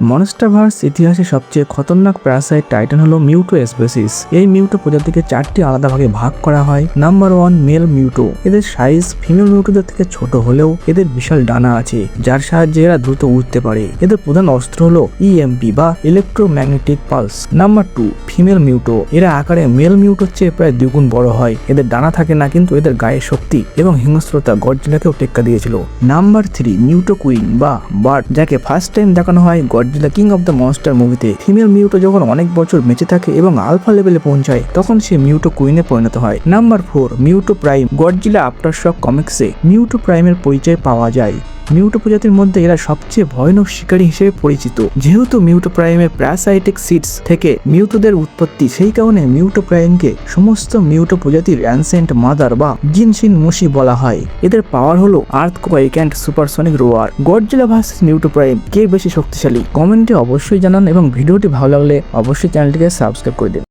মনস্টারভার্স ইতিহাসে সবচেয়ে খতরনাক Parasite Titan হলো মিউটো স্পেসিস। এই মিউটো প্রজাতিকে 4টি আলাদা ভাগে ভাগ করা হয়। Number 1, male MUTO. এদের সাইজ ফিমেল মিউটোদের থেকে ছোট হলেও এদের বিশাল ডানা আছে, যার সাহায্যে এরা দ্রুত উড়তে পারে। এদের প্রধান অস্ত্র হলো ইএমপি বা electromagnetic pulse. Number 2, female MUTO. এরা আকারে মেল মিউটোর চেয়ে প্রায় 2 গুণ বড় হয়। এদের ডানা থাকে না, কিন্তু এদের গায়ে শক্তি এবং হিংস্রতা গডজিলাকেও টেক্কা দিয়েছিল। নাম্বার 3, মিউটো কুইন বা বার্ড, যাকে ফার্স্ট টাইম দেখানো হয় Godzilla king of the monster মুভিতে। ফিমেল মিউটো যখন অনেক বছর বেঁচে থাকে এবং আলফা লেভেলে পৌঁছায়, তখন সে মিউটো কুইনে পরিণত হয়। Number 4, MUTO prime. Godzilla aftershock কমিক্সে মিউটো প্রাইমের পরিচয় পাওয়া যায়। মিউটো প্রজাতির মধ্যে এরা সবচেয়ে ভয়ানক শিকারী হিসেবে পরিচিত। যেহেতু মিউটো প্রাইমের প্যারাসাইটিক সিডস থেকে মিউটোদের উৎপত্তি, সেই কারণে মিউটো প্রাইমকে সমস্ত মিউটো প্রজাতির অ্যানসেন্ট মাদার বা জিনশিন মুশি বলা হয়। এদের পাওয়ার হলো আর্থকোয়েক অ্যান্ড সুপারসনিক রোয়ার। গডজিলা ভার্সেস মিউটো প্রাইম, কে বেশি শক্তিশালী? কমেন্টে অবশ্যই জানান এবং ভিডিওটি ভালো লাগলে অবশ্যই চ্যানেলটিকে সাবস্ক্রাইব করে দিন।